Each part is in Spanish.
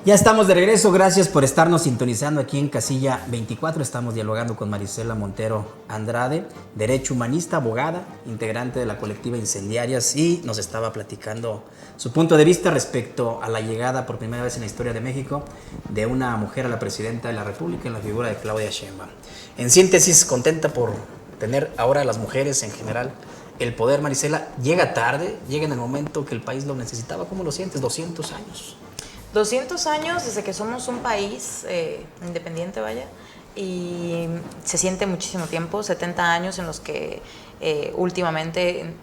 Ya estamos de regreso, gracias por estarnos sintonizando aquí en Casilla 24. Estamos dialogando con Marisela Montero Andrade, derecho humanista, abogada, integrante de la colectiva Incendiarias, y nos estaba platicando su punto de vista respecto a la llegada por primera vez en la historia de México de una mujer a la presidenta de la República en la figura de Claudia Sheinbaum. En síntesis, contenta por tener ahora a las mujeres en general el poder. Marisela, llega tarde, llega en el momento que el país lo necesitaba. ¿Cómo lo sientes? 200 años. 200 años desde que somos un país independiente, vaya, y se siente muchísimo tiempo, 70 años en los que últimamente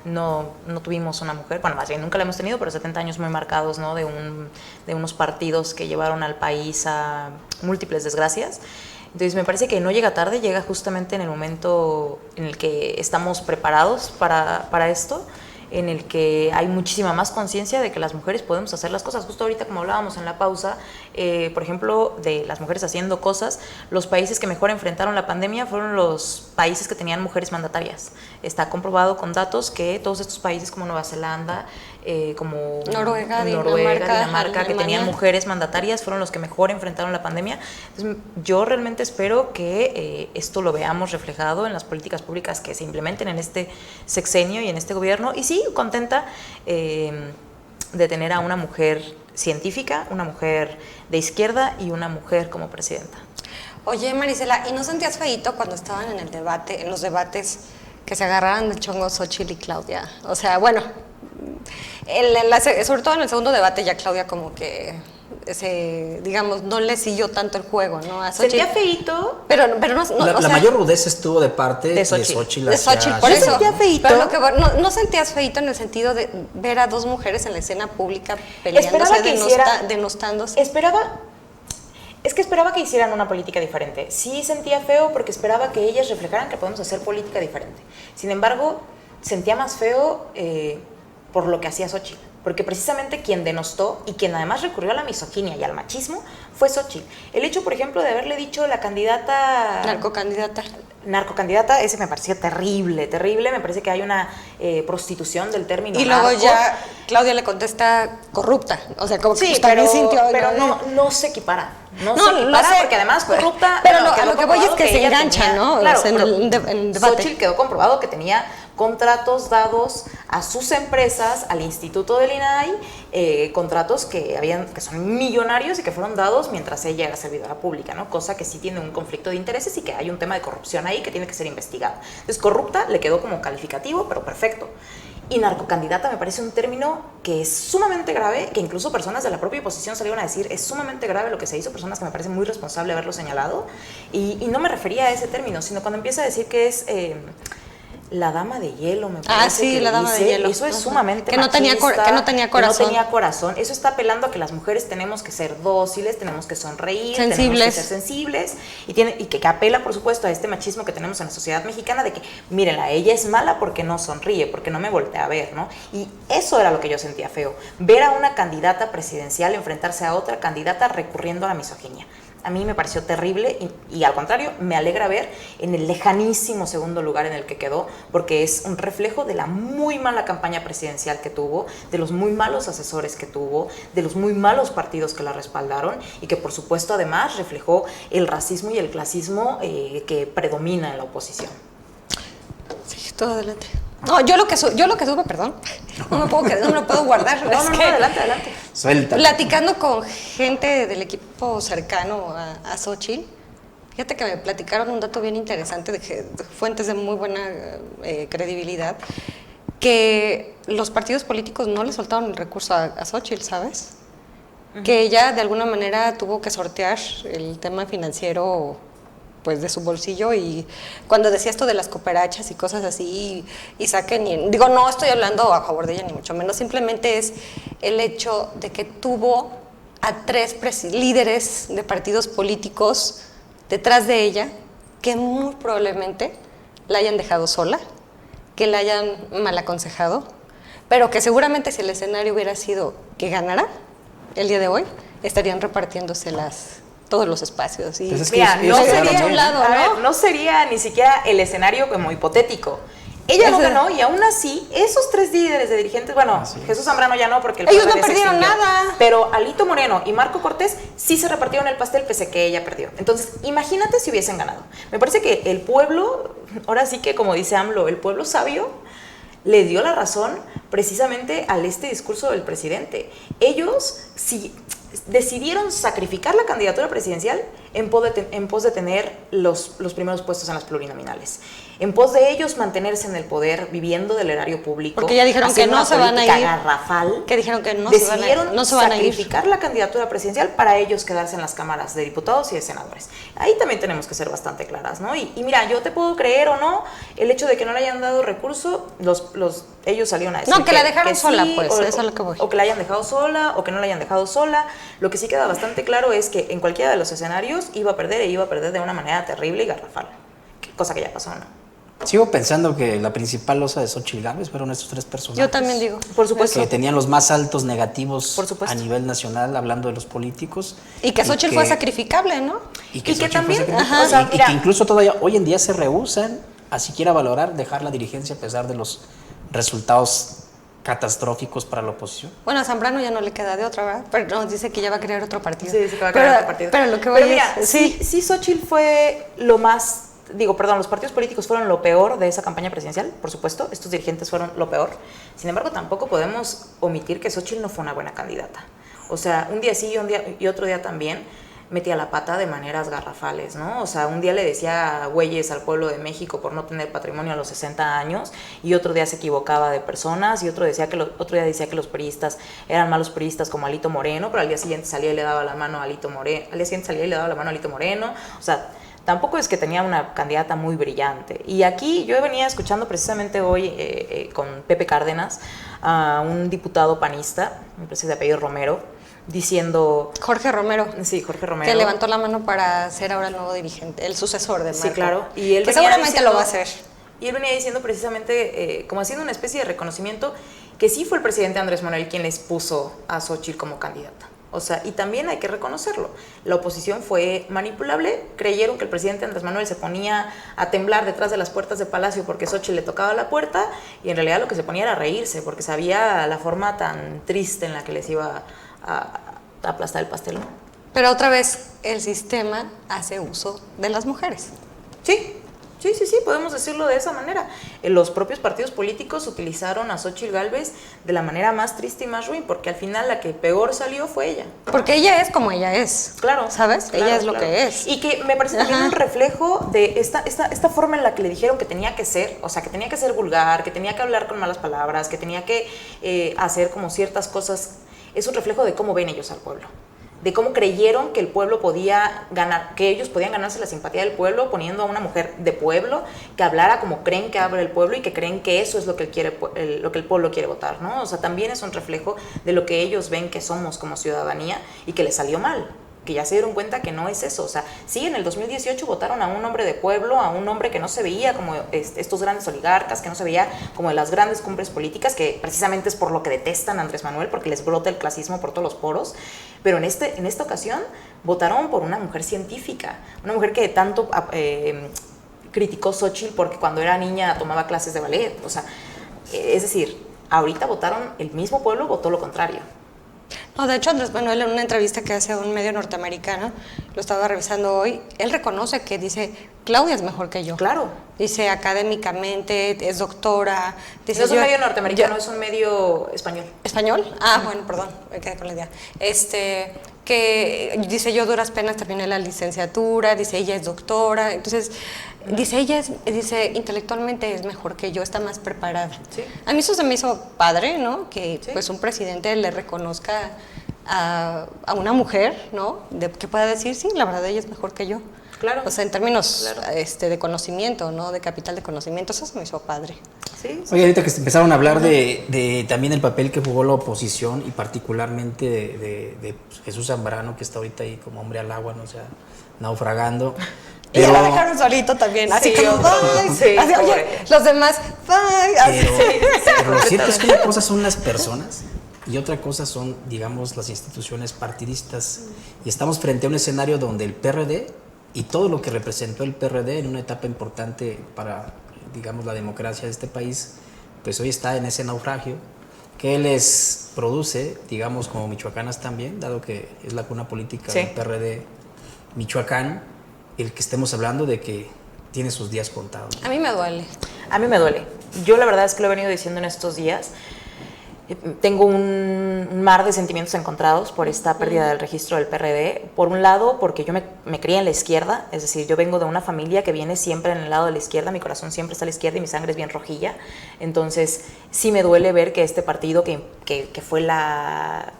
no tuvimos una mujer, bueno, más bien nunca la hemos tenido, pero 70 años muy marcados, ¿no? de unos partidos que llevaron al país a múltiples desgracias. Entonces me parece que no llega tarde, llega justamente en el momento en el que estamos preparados para esto, en el que hay muchísima más conciencia de que las mujeres podemos hacer las cosas. Justo ahorita, como hablábamos en la pausa, por ejemplo, de las mujeres haciendo cosas, los países que mejor enfrentaron la pandemia fueron los países que tenían mujeres mandatarias. Está comprobado con datos que todos estos países como Nueva Zelanda, como Noruega, Dinamarca, que tenían mujeres mandatarias, fueron los que mejor enfrentaron la pandemia. Entonces, yo realmente espero que esto lo veamos reflejado en las políticas públicas que se implementen en este sexenio y en este gobierno. Y sí, contenta de tener a una mujer científica, una mujer de izquierda y una mujer como presidenta. Oye, Marisela, ¿y no sentías feíto cuando estaban en el debate, en los debates, que se agarraran del chongo Xóchitl y Claudia? O sea, bueno, sobre todo en el segundo debate ya Claudia como que digamos, no le siguió tanto el juego, ¿no? A Xóchitl. Sentía feíto, pero no, la mayor rudeza estuvo de parte de Xóchitl. De Xóchitl, por yo eso. sentía feíto. Pero no sentías feíto en el sentido de ver a dos mujeres en la escena pública peleándose, denostándose. Esperaba que hicieran una política diferente. Sí sentía feo porque esperaba que ellas reflejaran que podemos hacer política diferente. Sin embargo, sentía más feo por lo que hacía Xóchitl. Porque precisamente quien denostó y quien además recurrió a la misoginia y al machismo fue Xóchitl. El hecho, por ejemplo, de haberle dicho la candidata... Narcocandidata, ese me pareció terrible. Me parece que hay una prostitución del término y narco. luego ya Claudia le contesta corrupta. O sea, como que sí, también sintió... pero no se equipara. No se lo equipara sé, porque además corrupta... Pero a lo que voy es que se engancha, tenía, ¿no? Claro, o sea, en el debate. Xóchitl quedó comprobado que tenía contratos dados a sus empresas, al Instituto del INAI, contratos que son millonarios y que fueron dados mientras ella era servidora pública, ¿no? Cosa que sí tiene un conflicto de intereses y que hay un tema de corrupción ahí que tiene que ser investigado. Entonces, corrupta le quedó como calificativo, pero perfecto. Y narcocandidata me parece un término que es sumamente grave, que incluso personas de la propia oposición salieron a decir es sumamente grave lo que se hizo, personas que me parece muy responsable haberlo señalado, y no me refería a ese término, sino cuando empieza a decir que es... la dama de hielo, me parece. Ah, sí, la dama de hielo. Eso es sumamente que no tenía corazón. Que no tenía corazón. Eso está apelando a que las mujeres tenemos que ser dóciles, tenemos que sonreír, tenemos que ser sensibles, y que apela, por supuesto, a este machismo que tenemos en la sociedad mexicana de que, mírenla, ella es mala porque no sonríe, porque no me voltea a ver, ¿no? Y eso era lo que yo sentía feo, ver a una candidata presidencial enfrentarse a otra candidata recurriendo a la misoginia. A mí me pareció terrible y al contrario, me alegra ver en el lejanísimo segundo lugar en el que quedó, porque es un reflejo de la muy mala campaña presidencial que tuvo, de los muy malos asesores que tuvo, de los muy malos partidos que la respaldaron y que por supuesto además reflejó el racismo y el clasismo que predomina en la oposición. Sí, todo adelante. No, yo lo que supe, perdón, no me lo puedo guardar. No, adelante. Suelta. Platicando con gente del equipo cercano a Xóchitl, fíjate que me platicaron un dato bien interesante de fuentes de muy buena credibilidad, que los partidos políticos no le soltaron el recurso a Xóchitl, ¿sabes? Uh-huh. Que ella de alguna manera tuvo que sortear el tema financiero pues de su bolsillo, y cuando decía esto de las cooperachas y cosas así, y saquen, digo, no estoy hablando a favor de ella ni mucho menos, simplemente es el hecho de que tuvo a 3 líderes de partidos políticos detrás de ella que muy probablemente la hayan dejado sola, que la hayan mal aconsejado, pero que seguramente si el escenario hubiera sido que ganara el día de hoy, estarían repartiéndose todos los espacios. Y mira, no sería ni siquiera el escenario como hipotético. Ella no ganó y aún así, esos 3 líderes de dirigentes, bueno, Jesús Zambrano ya no porque el ellos no PRD se perdieron extinguió, nada. pero Alito Moreno y Marco Cortés sí se repartieron el pastel pese a que ella perdió. Entonces, imagínate si hubiesen ganado. Me parece que el pueblo, ahora sí que como dice AMLO, el pueblo sabio le dio la razón precisamente al discurso del presidente. Ellos decidieron sacrificar la candidatura presidencial en pos de tener los primeros puestos en las plurinominales, en pos de ellos mantenerse en el poder, viviendo del erario público. Porque ya dijeron que no se van a ir. Garrafal, que dijeron que no decidieron se van a ir. sacrificar la candidatura presidencial para ellos quedarse en las cámaras de diputados y de senadores. Ahí también tenemos que ser bastante claras, ¿no? Y mira, yo te puedo creer o no el hecho de que no le hayan dado recurso, ellos salieron a decir no, que la dejaron sola, sí, pues, eso es lo que voy. O que la hayan dejado sola, o que no la hayan dejado sola. Lo que sí queda bastante claro es que en cualquiera de los escenarios iba a perder de una manera terrible y garrafal. Cosa que ya pasó, ¿no? Sigo pensando que la principal losa de Xóchitl Gálvez fueron estos 3 personajes. Yo también digo. Por supuesto. Que tenían los más altos negativos Por supuesto. a nivel nacional, hablando de los políticos. Y que Xóchitl fue sacrificable, ¿no? Y que Xóchitl también, fue sacrificable. O sea, y que incluso todavía hoy en día se rehúsan a siquiera valorar dejar la dirigencia a pesar de los resultados catastróficos para la oposición. Bueno, a Zambrano ya no le queda de otra, ¿verdad? Pero nos dice que ya va a crear otro partido. Sí, dice que va a crear otro partido. Pero lo que voy a mira, decir, sí, Xóchitl fue lo más... los partidos políticos fueron lo peor de esa campaña presidencial, por supuesto, estos dirigentes fueron lo peor. Sin embargo, tampoco podemos omitir que Xóchitl no fue una buena candidata. O sea, un día sí y otro día también metía la pata de maneras garrafales, ¿no? O sea, un día le decía güeyes al pueblo de México por no tener patrimonio a los 60 años, y otro día se equivocaba de personas, y otro día decía que los priistas eran malos priistas como Alito Moreno, pero al día siguiente salía y le daba la mano a Alito Moreno, o sea, tampoco es que tenía una candidata muy brillante. Y aquí yo venía escuchando precisamente hoy con Pepe Cárdenas a un diputado panista, me parece de apellido Romero, diciendo... Jorge Romero. Sí, Jorge Romero. Que levantó la mano para ser ahora el nuevo dirigente, el sucesor de Marco. Sí, claro. Y él que seguramente lo va a hacer. Y él venía diciendo precisamente, como haciendo una especie de reconocimiento, que sí fue el presidente Andrés Manuel quien les puso a Xóchitl como candidata. O sea, y también hay que reconocerlo. La oposición fue manipulable, creyeron que el presidente Andrés Manuel se ponía a temblar detrás de las puertas de Palacio porque Xóchitl le tocaba la puerta, y en realidad lo que se ponía era a reírse, porque sabía la forma tan triste en la que les iba a aplastar el pastel. Pero otra vez, el sistema hace uso de las mujeres. Sí, podemos decirlo de esa manera. Los propios partidos políticos utilizaron a Xóchitl Gálvez de la manera más triste y más ruin, porque al final la que peor salió fue ella. Porque ella es como ella es. Claro. ¿Sabes? Claro, ella es lo claro. que es. Y que me parece también un reflejo de esta forma en la que le dijeron que tenía que ser, o sea, que tenía que ser vulgar, que tenía que hablar con malas palabras, que tenía que hacer como ciertas cosas. Es un reflejo de cómo ven ellos al pueblo, de cómo creyeron que el pueblo podía ganar, que ellos podían ganarse la simpatía del pueblo poniendo a una mujer de pueblo que hablara como creen que habla el pueblo y que creen que eso es lo que el pueblo quiere votar, ¿no? O sea, también es un reflejo de lo que ellos ven que somos como ciudadanía y que les salió mal, que ya se dieron cuenta que no es eso. O sea, sí, en el 2018 votaron a un hombre de pueblo, a un hombre que no se veía como estos grandes oligarcas, que no se veía como de las grandes cumbres políticas, que precisamente es por lo que detestan a Andrés Manuel, porque les brota el clasismo por todos los poros. Pero en esta ocasión votaron por una mujer científica, una mujer que tanto criticó Xóchitl porque cuando era niña tomaba clases de ballet. O sea, es decir, ahorita votaron, el mismo pueblo votó lo contrario. No, de hecho, Andrés Manuel, en una entrevista que hace a un medio norteamericano, lo estaba revisando hoy, él reconoce que dice, Claudia es mejor que yo. Claro. Dice, académicamente, es doctora. Dice, no es un medio norteamericano, es un medio español. ¿Español? Ah, bueno, perdón, me quedé con la idea. Que dice, yo duras penas terminé la licenciatura, dice, ella es doctora, entonces... Dice, intelectualmente es mejor que yo, está más preparada. Sí. A mí eso se me hizo padre, ¿no? Que sí. Pues un presidente le reconozca a una mujer, ¿no? Que pueda decir, sí, la verdad ella es mejor que yo. Claro. O sea, en términos claro. De conocimiento, ¿no? De capital de conocimiento, eso se me hizo padre. Sí. Oye, ahorita que empezaron a hablar de también el papel que jugó la oposición y particularmente de Jesús Zambrano, que está ahorita ahí como hombre al agua, no o sea, naufragando. Pero, y ya la dejaron solito también, así como, bye. Sí, así, oye, los demás, bye. Así. Pero lo cierto es que una cosa son las personas y otra cosa son, digamos, las instituciones partidistas. Y estamos frente a un escenario donde el PRD y todo lo que representó el PRD en una etapa importante para digamos, la democracia de este país, pues hoy está en ese naufragio. ¿Qué les produce, digamos, como michoacanas también, dado que es la cuna política del PRD Michoacán, el que estemos hablando de que tiene sus días contados? A mí me duele. A mí me duele. Yo la verdad es que lo he venido diciendo en estos días. Tengo un mar de sentimientos encontrados por esta pérdida del registro del PRD. Por un lado, porque yo me crié en la izquierda, es decir, yo vengo de una familia que viene siempre en el lado de la izquierda, mi corazón siempre está a la izquierda y mi sangre es bien rojilla. Entonces, sí me duele ver que este partido que fue la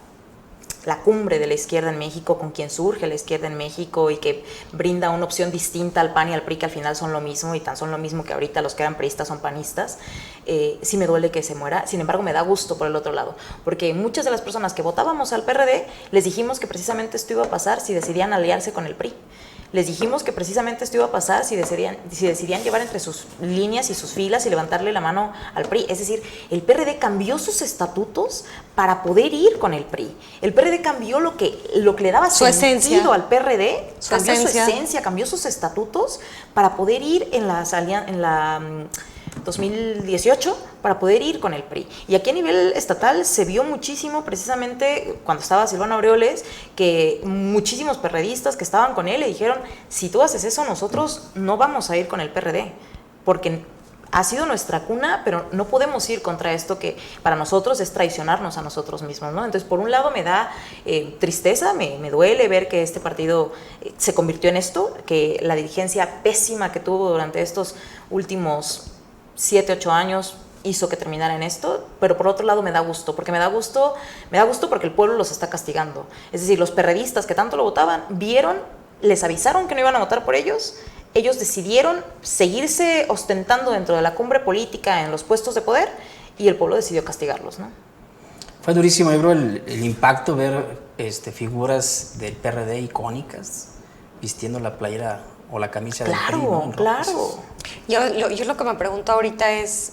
cumbre de la izquierda en México, con quien surge la izquierda en México y que brinda una opción distinta al PAN y al PRI, que al final son lo mismo y tan son lo mismo que ahorita los que eran priistas son panistas, sí me duele que se muera. Sin embargo, me da gusto por el otro lado, porque muchas de las personas que votábamos al PRD les dijimos que precisamente esto iba a pasar si decidían aliarse con el PRI. Les dijimos que precisamente esto iba a pasar si decidían llevar entre sus líneas y sus filas y levantarle la mano al PRI. Es decir, el PRD cambió sus estatutos para poder ir con el PRI. El PRD cambió lo que le daba su sentido esencia. Al PRD, Su cambió esencia. su esencia, cambió sus estatutos para poder ir en la 2018 para poder ir con el PRI. Y aquí a nivel estatal se vio muchísimo, precisamente cuando estaba Silvano Aureoles, que muchísimos perredistas que estaban con él le dijeron, si tú haces eso, nosotros no vamos a ir con el PRD, porque ha sido nuestra cuna, pero no podemos ir contra esto que para nosotros es traicionarnos a nosotros mismos, ¿no? Entonces, por un lado me da tristeza, me duele ver que este partido se convirtió en esto, que la dirigencia pésima que tuvo durante estos últimos 7, 8 años hizo que terminara en esto, pero por otro lado me da gusto, porque me da gusto porque el pueblo los está castigando. Es decir, los perredistas que tanto lo votaban, les avisaron que no iban a votar por ellos decidieron seguirse ostentando dentro de la cumbre política en los puestos de poder y el pueblo decidió castigarlos, ¿no? Fue durísimo, yo creo, el impacto ver figuras del PRD icónicas vistiendo la playera o la camisa del PRI, ¿no? Claro. Yo lo que me pregunto ahorita es,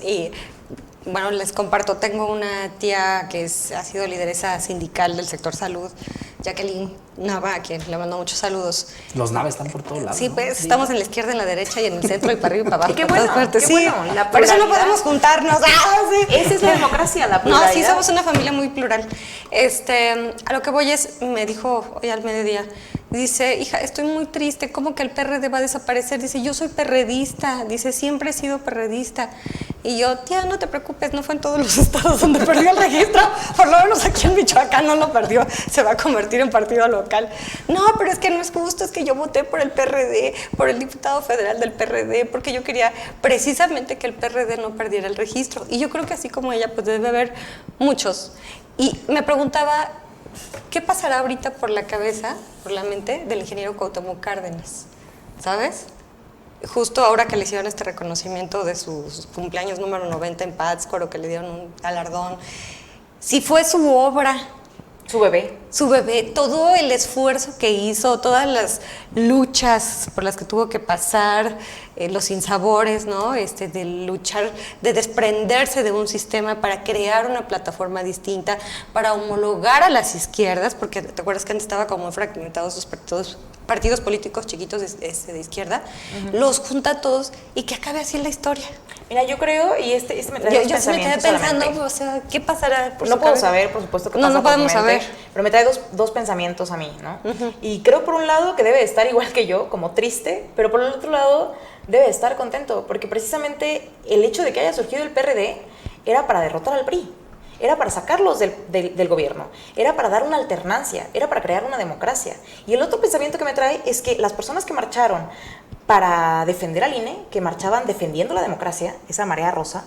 bueno, les comparto, tengo una tía que ha sido lideresa sindical del sector salud, Jacqueline Nava, a quien le mando muchos saludos. Los Nava están por todos lados. Sí, pues ¿no? estamos en la izquierda, en la derecha y en el centro y para arriba y para abajo. Qué bueno, qué sí, bueno. Por eso no podemos juntarnos. Sí. Esa es la democracia, la pluralidad. No, sí, somos una familia muy plural. A lo que voy me dijo hoy al mediodía, dice, hija, estoy muy triste, ¿cómo que el PRD va a desaparecer? Dice, yo soy perredista, dice, siempre he sido perredista. Y yo, tía, no te preocupes, no fue en todos los estados donde perdió el registro, por lo menos aquí en Michoacán no lo perdió, se va a convertir en partido local. No, pero es que no es justo, es que yo voté por el PRD, por el diputado federal del PRD, porque yo quería precisamente que el PRD no perdiera el registro. Y yo creo que así como ella, pues debe haber muchos. Y me preguntaba, ¿qué pasará ahorita por la cabeza, por la mente del ingeniero Cuauhtémoc Cárdenas? ¿Sabes? Justo ahora que le hicieron este reconocimiento de su cumpleaños número 90 en Pátzcuaro, que le dieron un galardón, si fue su obra, su bebé, todo el esfuerzo que hizo, todas las luchas por las que tuvo que pasar, los sinsabores, ¿no? De luchar, de desprenderse de un sistema para crear una plataforma distinta, para homologar a las izquierdas, porque te acuerdas que antes estaba como muy fragmentados los partidos políticos chiquitos de izquierda, los junta a todos y que acabe así en la historia. Mira, yo creo, y me trae yo sí me quedé pensando, solamente. o sea, ¿qué pasará por No su puedo cabeza? saber, por supuesto, qué No, pasa no por su podemos mente, saber. pero me trae dos pensamientos a mí, ¿no? Y creo por un lado que debe de estar igual que yo, como triste, pero por el otro lado debe de estar contento, porque precisamente el hecho de que haya surgido el PRD era para derrotar al PRI. Era para sacarlos del gobierno, era para dar una alternancia, era para crear una democracia. Y el otro pensamiento que me trae es que las personas que marcharon para defender al INE, que marchaban defendiendo la democracia, esa marea rosa,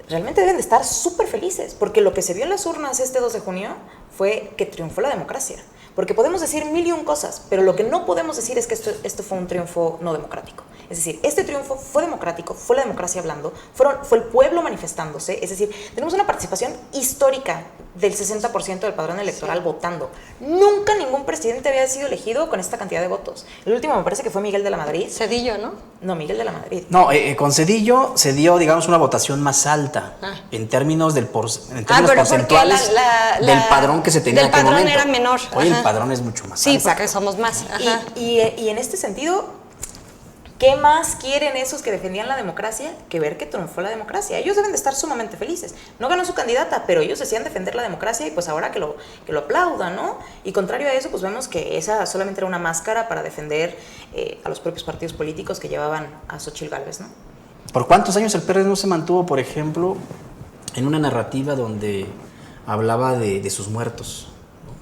realmente deben de estar súper felices, porque lo que se vio en las urnas este 2 de junio fue que triunfó la democracia. Porque podemos decir mil y un cosas, pero lo que no podemos decir es que esto fue un triunfo no democrático. Es decir, este triunfo fue democrático, fue la democracia hablando, fue el pueblo manifestándose. Es decir, tenemos una participación histórica del 60% del padrón electoral votando. Nunca ningún presidente había sido elegido con esta cantidad de votos. El último me parece que fue Miguel de la Madrid. Cedillo, ¿no? No, Miguel de la Madrid. No, con Cedillo se dio, digamos, una votación más alta en términos porcentuales del padrón que se tenía en aquel momento. El padrón era menor. Hoy el padrón es mucho más alto. Sí, porque somos más. Ajá. Y en este sentido, ¿Qué más quieren esos que defendían la democracia que ver que triunfó la democracia? Ellos deben de estar sumamente felices. No ganó su candidata, pero ellos decían defender la democracia y pues ahora que lo aplaudan, ¿no? Y contrario a eso, pues vemos que esa solamente era una máscara para defender a los propios partidos políticos que llevaban a Xóchitl Gálvez, ¿no? ¿Por cuántos años el PRD no se mantuvo, por ejemplo, en una narrativa donde hablaba de sus muertos?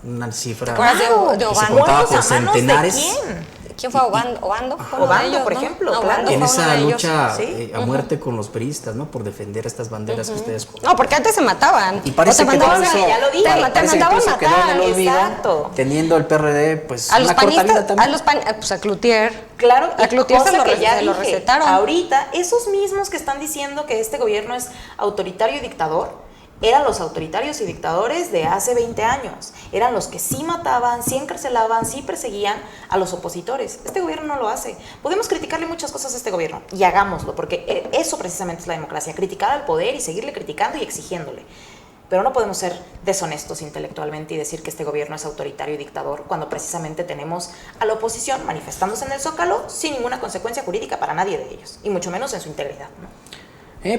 Una cifra ¿Te acuerdas de que se Obando? contaba por ¿Muertos a manos de centenares. quién? ¿Quién fue Obando? ¿Obando? Fue uno de Obando, ellos, por ¿no? ejemplo, No, claro. Obando En fue uno esa de ellos. lucha Sí. a muerte con los priistas, ¿no? Por defender estas banderas que ustedes colocan. No, porque antes se mataban. Y parece O te que todo mandaban eso, a- ya lo dije. te parece que todo mandaban eso quedó en el matar. olvido, exacto. teniendo el PRD pues A los una corta vida panistas, también. pues a Cloutier. Claro, a Cloutier cosa que ya se lo dije, recetaron. ahorita, esos mismos que están diciendo que este gobierno es autoritario y dictador, eran los autoritarios y dictadores de hace 20 años. Eran los que sí mataban, sí encarcelaban, sí perseguían a los opositores. Este gobierno no lo hace. Podemos criticarle muchas cosas a este gobierno, y hagámoslo, porque eso precisamente es la democracia, criticar al poder y seguirle criticando y exigiéndole. Pero no podemos ser deshonestos intelectualmente y decir que este gobierno es autoritario y dictador cuando precisamente tenemos a la oposición manifestándose en el Zócalo sin ninguna consecuencia jurídica para nadie de ellos, y mucho menos en su integridad, ¿no?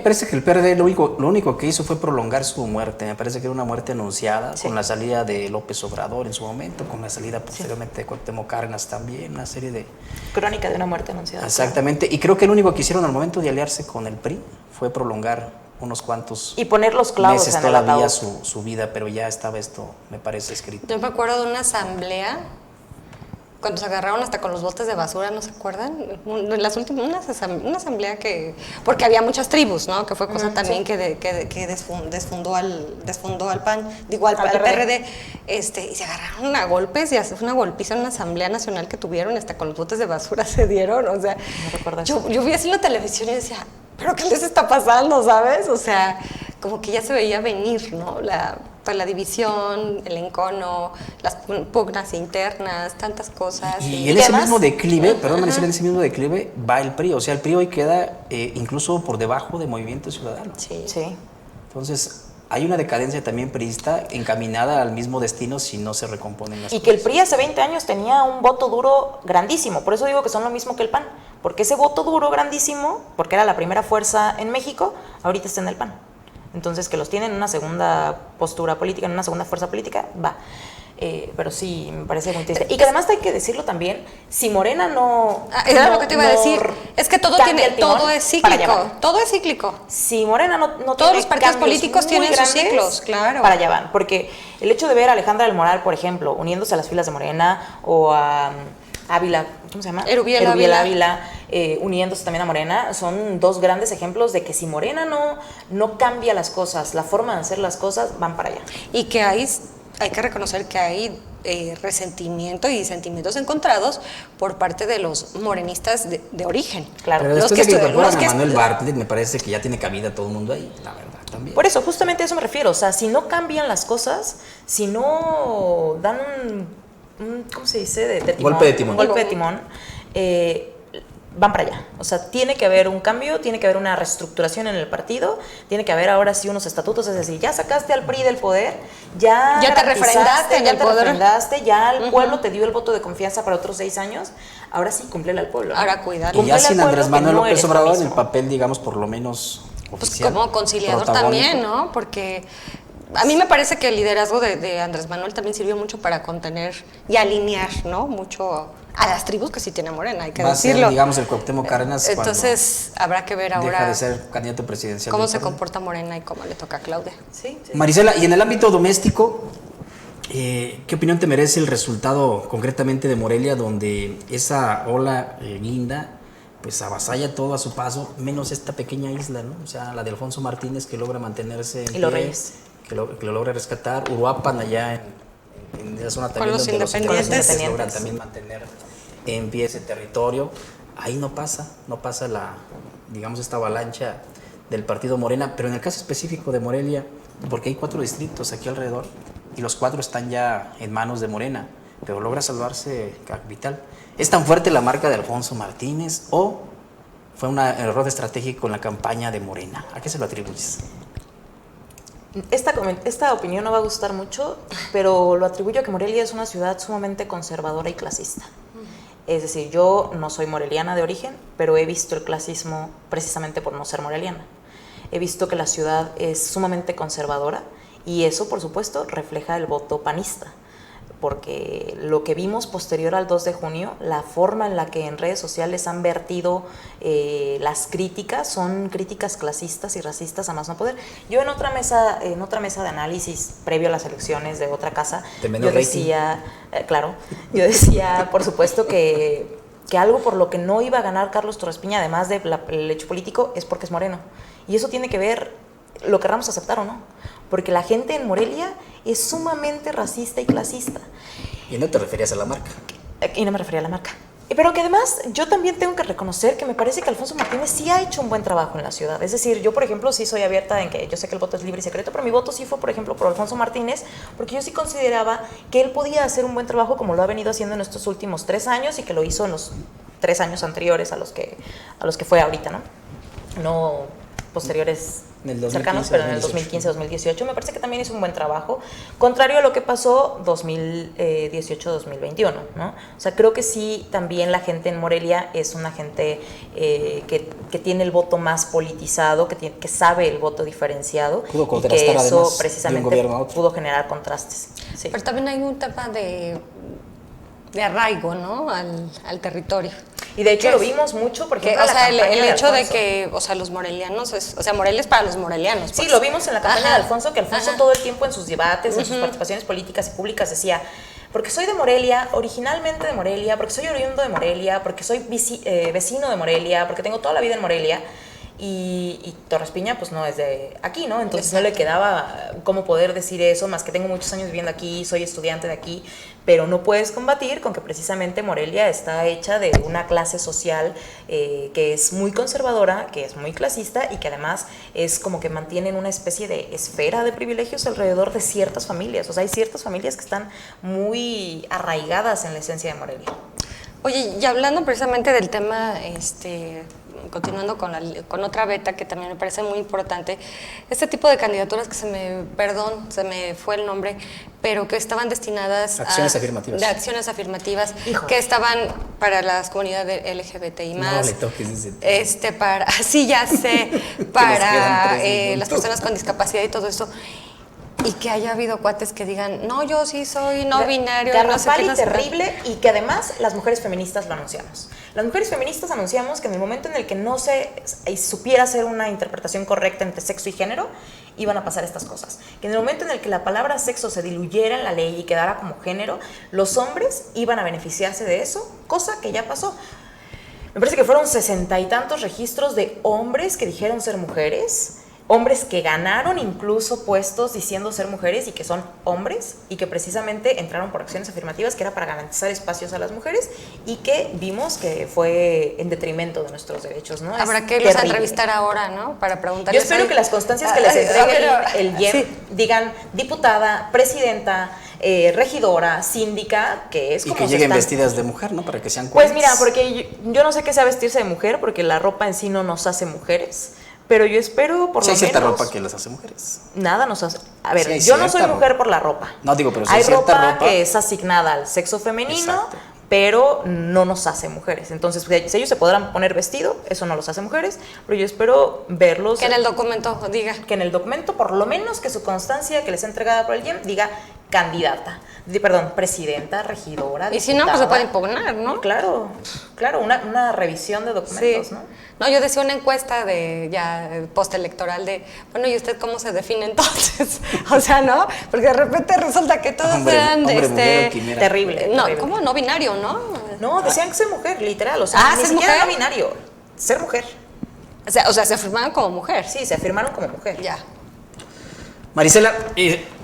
Parece que el PRD lo único que hizo fue prolongar su muerte. Me parece que era una muerte anunciada, Sí. con la salida de López Obrador en su momento, con la salida posteriormente de Cuauhtémoc Cárdenas también, una serie de... Crónica de una muerte anunciada. Exactamente, y creo que lo único que hicieron al momento de aliarse con el PRI fue prolongar unos cuantos Y poner los clavos meses en el todavía ataúd. su vida, pero ya estaba esto, me parece, escrito. Yo me acuerdo de una asamblea, cuando se agarraron hasta con los botes de basura, ¿no se acuerdan? Las últimas, una asamblea que... Porque había muchas tribus, ¿no? Que fue cosa también sí. que desfundó al PAN, digo, al PRD. Y se agarraron a golpes y fue una golpiza en una asamblea nacional que tuvieron, hasta con los botes de basura se dieron, o sea... No recuerdo yo eso. vi así en la televisión y decía, ¿pero qué les está pasando, sabes? O sea, como que ya se veía venir, ¿no? La división, el encono, las pugnas internas, tantas cosas. Y en ese además- mismo declive, perdón, Maricela, en ese mismo declive va el PRI. O sea, el PRI hoy queda incluso por debajo de Movimiento Ciudadano. Sí. Sí. Entonces, hay una decadencia también priista encaminada al mismo destino si no se recomponen las Y que el cosas. PRI hace 20 años tenía un voto duro grandísimo, por eso digo que son lo mismo que el PAN, porque ese voto duro grandísimo, porque era la primera fuerza en México, ahorita está en el PAN. Entonces, que los tienen en una segunda postura política, en una segunda fuerza política, va. Pero sí, me parece muy triste. Y que además hay que decirlo también, si Morena no... Era no- lo que te iba a no decir. Es que todo cambia el timón todo es para cíclico. allá van. Todo es cíclico. Si Morena no Todos tiene los partidos cambios políticos muy tienen sus grandes, ciclos, claro. para allá van. Porque el hecho de ver a Alejandra del Moral, por ejemplo, uniéndose a las filas de Morena, o a Ávila, ¿cómo se llama? Erubiel Ávila, uniéndose también a Morena, son dos grandes ejemplos de que si Morena no cambia las cosas, la forma de hacer las cosas, van para allá. Y que hay que reconocer que hay resentimiento y sentimientos encontrados por parte de los morenistas de origen. Claro. Pero Los después de que estu- incorporan los que a Manuel estu- Bartlett, me parece que ya tiene cabida todo el mundo ahí, la verdad, también. Por eso, justamente a eso me refiero. O sea, si no cambian las cosas, si no dan un ¿cómo se dice? De timón, Golpe de timón. Un golpe de timón, van para allá. O sea, tiene que haber un cambio, tiene que haber una reestructuración en el partido, tiene que haber ahora sí unos estatutos, es decir, ya sacaste al PRI del poder, ya Ya te garantizaste, refrendaste en ya el te poder. refrendaste, ya el pueblo te dio el voto de confianza para otros 6 años, ahora sí, cúmplele al pueblo. ¿no? Ahora cuidar. Y ya Cúmplele al sin pueblo Andrés que Manuel no López eres lo Obrador en el mismo. papel, digamos, por lo menos Pues oficial. como conciliador protagónico. también, ¿no? Porque a mí me parece que el liderazgo de Andrés Manuel también sirvió mucho para contener y alinear, ¿no? Mucho a las tribus que sí tiene Morena, hay que Va a ser, decirlo. digamos, el Cuauhtémoc Cárdenas Entonces habrá que ver cuando deja ahora de ser candidato presidencial. cómo del se PRD. comporta Morena y cómo le toca a Claudia. Sí, sí. Marisela, y en el ámbito doméstico, ¿qué opinión te merece el resultado concretamente de Morelia, donde esa ola guinda pues avasalla todo a su paso, menos esta pequeña isla, ¿no? O sea, la de Alfonso Martínez, que logra mantenerse en Y los pie, Reyes. que lo logra rescatar, Uruapan allá en esa zona también los donde independientes. logran también mantener en pie ese territorio. Ahí no pasa digamos, esta avalancha del partido Morena, pero en el caso específico de Morelia, porque hay 4 distritos aquí alrededor y los 4 están ya en manos de Morena, pero logra salvarse Capital. ¿Es tan fuerte la marca de Alfonso Martínez o fue un error estratégico en la campaña de Morena? ¿A qué se lo atribuyes? Esta opinión no va a gustar mucho, pero lo atribuyo a que Morelia es una ciudad sumamente conservadora y clasista. Es decir, yo no soy moreliana de origen, pero he visto el clasismo precisamente por no ser moreliana. He visto que la ciudad es sumamente conservadora y eso, por supuesto, refleja el voto panista. Porque lo que vimos posterior al 2 de junio, la forma en la que en redes sociales han vertido las críticas, son críticas clasistas y racistas a más no poder. Yo en otra mesa de análisis, previo a las elecciones de otra casa, yo decía, por supuesto que algo por lo que no iba a ganar Carlos Torres Piña, además del hecho político, es porque es moreno. Y eso tiene que ver, lo querramos aceptar o no, porque la gente en Morelia es sumamente racista y clasista. Y no te referías a la marca. Y no me refería a la marca. Pero que además yo también tengo que reconocer que me parece que Alfonso Martínez sí ha hecho un buen trabajo en la ciudad. Es decir, yo por ejemplo sí soy abierta en que yo sé que el voto es libre y secreto, pero mi voto sí fue por ejemplo por Alfonso Martínez, porque yo sí consideraba que él podía hacer un buen trabajo como lo ha venido haciendo en estos últimos 3 años y que lo hizo en los 3 años anteriores a los que fue ahorita, ¿no? No posteriores cercanos, pero en el 2015-2018 me parece que también hizo un buen trabajo, contrario a lo que pasó 2018-2021, ¿no? O sea, creo que sí, también la gente en Morelia es una gente que tiene el voto más politizado, que sabe el voto diferenciado, y que eso precisamente pudo generar contrastes. Sí. Pero también hay un tema de arraigo, ¿no? al territorio. Y de hecho lo vimos mucho, porque o sea, el hecho de que, o sea, los morelianos, Morelia es para los morelianos. Sí, lo vimos en la campaña de Alfonso, que Alfonso todo el tiempo en sus debates, en sus participaciones políticas y públicas decía, porque soy de Morelia, originalmente de Morelia, porque soy oriundo de Morelia, porque soy vecino de Morelia, porque tengo toda la vida en Morelia. Y Torres Piña pues no es de aquí, ¿no? Entonces no le quedaba cómo poder decir eso, más que tengo muchos años viviendo aquí, soy estudiante de aquí, pero no puedes combatir con que precisamente Morelia está hecha de una clase social que es muy conservadora, que es muy clasista y que además es como que mantienen una especie de esfera de privilegios alrededor de ciertas familias. O sea, hay ciertas familias que están muy arraigadas en la esencia de Morelia. Oye, y hablando precisamente del tema, continuando con otra beta que también me parece muy importante, este tipo de candidaturas que se me fue el nombre, pero que estaban destinadas acciones afirmativas. De acciones afirmativas, Hijo. Que estaban para las comunidades LGBTI+. No le toques ese sí, ya sé, para las personas con discapacidad y todo eso. Y que haya habido cuates que digan, no, yo sí soy no binario. Garrafal y terrible, y que además las mujeres feministas lo anunciamos. Las mujeres feministas anunciamos que en el momento en el que no se supiera hacer una interpretación correcta entre sexo y género, iban a pasar estas cosas. Que en el momento en el que la palabra sexo se diluyera en la ley y quedara como género, los hombres iban a beneficiarse de eso, cosa que ya pasó. Me parece que fueron 60 y tantos registros de hombres que dijeron ser mujeres, hombres que ganaron incluso puestos diciendo ser mujeres y que son hombres y que precisamente entraron por acciones afirmativas que era para garantizar espacios a las mujeres y que vimos que fue en detrimento de nuestros derechos, ¿no? Habrá que los entrevistar ahora, ¿no? Para preguntarles. Yo espero que las constancias que les entregue el IEM digan diputada, presidenta, regidora, síndica, que es como y que lleguen vestidas de mujer, ¿no? Para que sean pues mira, porque yo no sé qué sea vestirse de mujer, porque la ropa en sí no nos hace mujeres. Pero yo espero por lo menos... hay cierta ropa que las hace mujeres. Nada nos hace... A ver, yo no soy mujer por la ropa. No, digo, pero sí hay cierta ropa que es asignada al sexo femenino, exacto, pero no nos hace mujeres. Entonces, si ellos se podrán poner vestido, eso no los hace mujeres, pero yo espero verlos... Que en el documento diga. Que en el documento, por lo menos, que su constancia que les es entregada por el IEM diga candidata, presidenta, regidora, y si no, pues se puede impugnar, ¿no? Claro, una revisión de documentos, sí, ¿no? No, yo decía una encuesta postelectoral de, bueno, ¿y usted cómo se define entonces? O sea, ¿no? Porque de repente resulta que todos eran terrible. No, ¿cómo? No binario, ¿no? No, decían que ser mujer, literal, o sea, ni siquiera no binario, ser mujer. O sea, se afirmaron como mujer. Sí, se afirmaron como mujer. Ya. Marisela,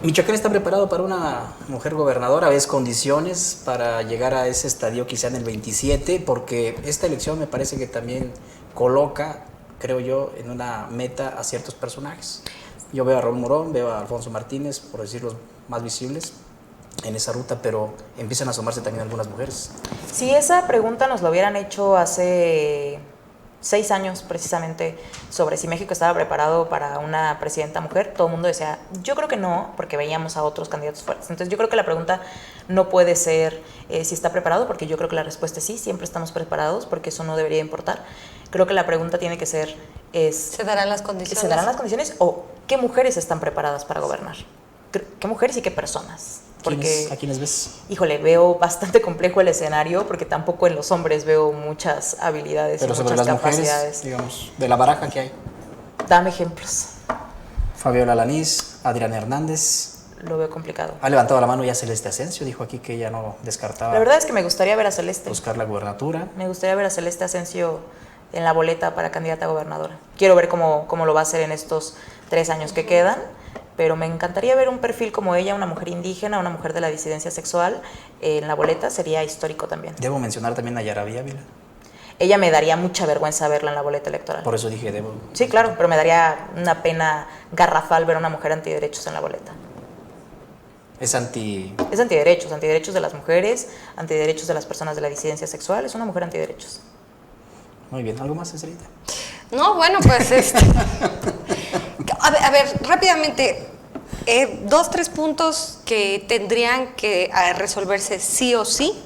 ¿Michoacán está preparado para una mujer gobernadora? ¿Ves condiciones para llegar a ese estadio quizá en el 27? Porque esta elección me parece que también coloca, creo yo, en una meta a ciertos personajes. Yo veo a Raúl Morón, veo a Alfonso Martínez, por decir los más visibles en esa ruta, pero empiezan a asomarse también algunas mujeres. Si esa pregunta nos la hubieran hecho hace 6 años precisamente sobre si México estaba preparado para una presidenta mujer, todo el mundo decía, yo creo que no, porque veíamos a otros candidatos fuertes. Entonces yo creo que la pregunta no puede ser si está preparado, porque yo creo que la respuesta es sí, siempre estamos preparados, porque eso no debería importar. Creo que la pregunta tiene que ser ¿se darán las condiciones? ¿Se darán las condiciones o qué mujeres están preparadas para gobernar? ¿Qué mujeres y qué personas? Porque, ¿A quiénes ves? Híjole, veo bastante complejo el escenario porque tampoco en los hombres veo muchas habilidades Pero y sobre muchas las capacidades. mujeres, digamos, de la baraja que hay. Dame ejemplos. Fabiola Lanís, Adriana Hernández. Lo veo complicado. Ha levantado la mano ya Celeste Asensio, dijo aquí que ella no descartaba La verdad es que me gustaría ver a Celeste. buscar la gubernatura. Me gustaría ver a Celeste Asensio en la boleta para candidata a gobernadora. Quiero ver cómo lo va a hacer en estos 3 años que quedan, pero me encantaría ver un perfil como ella, una mujer indígena, una mujer de la disidencia sexual, en la boleta. Sería histórico también. Debo mencionar también a Yaraví Ávila. Ella me daría mucha vergüenza verla en la boleta electoral. Por eso dije debo. Sí, claro, pero me daría una pena garrafal ver a una mujer antiderechos en la boleta. Es anti... Es antiderechos de las mujeres, antiderechos de las personas de la disidencia sexual. Es una mujer antiderechos. Muy bien, ¿algo más, Estelita? No, bueno, pues a ver, rápidamente, 2, 3 puntos que tendrían que resolverse sí o sí,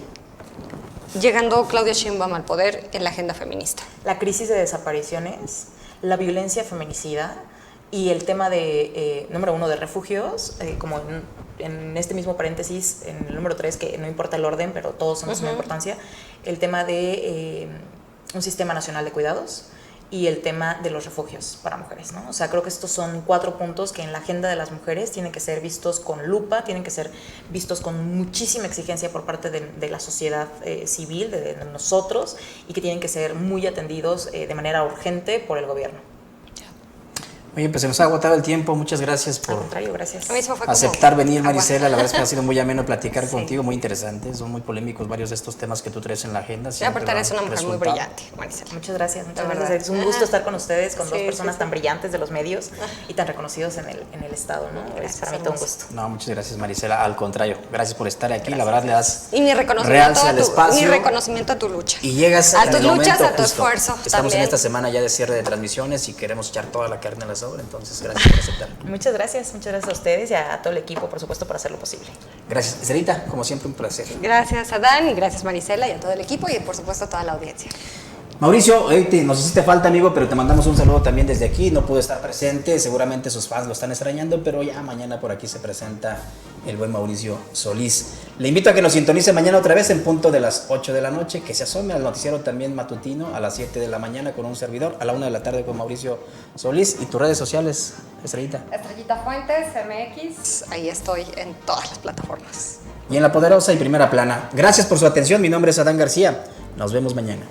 llegando Claudia Sheinbaum al poder en la agenda feminista. La crisis de desapariciones, la violencia feminicida y el tema de, número 1, de refugios, como en este mismo paréntesis, en el número 3, que no importa el orden, pero todos son de suma importancia, el tema de un sistema nacional de cuidados y el tema de los refugios para mujeres, ¿no? O sea, creo que estos son 4 puntos que en la agenda de las mujeres tienen que ser vistos con lupa, tienen que ser vistos con muchísima exigencia por parte de la sociedad civil, de nosotros, y que tienen que ser muy atendidos de manera urgente por el gobierno. Oye, pues se nos ha agotado el tiempo. Muchas gracias Al por contrario, gracias. A mí eso fue como aceptar venir, agua. Marisela. La verdad es que ha sido muy ameno platicar Sí. contigo, muy interesante. Son muy polémicos varios de estos temas que tú traes en la agenda. Y aparte eres una mujer muy resultado. brillante, Marisela. Muchas gracias, muchas La gracias. verdad. Es un gusto estar con ustedes, con Sí, 2 personas sí. tan brillantes de los medios y tan reconocidos en el estado, ¿no? Gracias, Es para mí todo un hermosa. gusto. No, muchas gracias, Marisela. Al contrario, gracias por estar aquí. La verdad le das Y mi reconocimiento, realce al espacio. a tu lucha. Y llegas a en tus el luchas, momento a tu justo. esfuerzo. Estamos también. en esta semana ya de cierre de transmisiones y queremos echar toda la carne al asador. Entonces, gracias por aceptar. Muchas gracias a ustedes y a todo el equipo, por supuesto, por hacerlo posible. Gracias, Estelita. Como siempre, un placer. Gracias a Dan y gracias Marisela y a todo el equipo y por supuesto a toda la audiencia. Mauricio, nos hiciste falta, amigo, pero te mandamos un saludo también desde aquí. No pudo estar presente, seguramente sus fans lo están extrañando, pero ya mañana por aquí se presenta el buen Mauricio Solís. Le invito a que nos sintonice mañana otra vez en punto de las 8 de la noche, que se asome al noticiero también matutino a las 7 de la mañana con un servidor, a la 1 de la tarde con Mauricio Solís. ¿Y tus redes sociales, Estrellita? Estrellita Fuentes, MX. Ahí estoy en todas las plataformas. Y en La Poderosa y Primera Plana. Gracias por su atención, mi nombre es Adán García. Nos vemos mañana.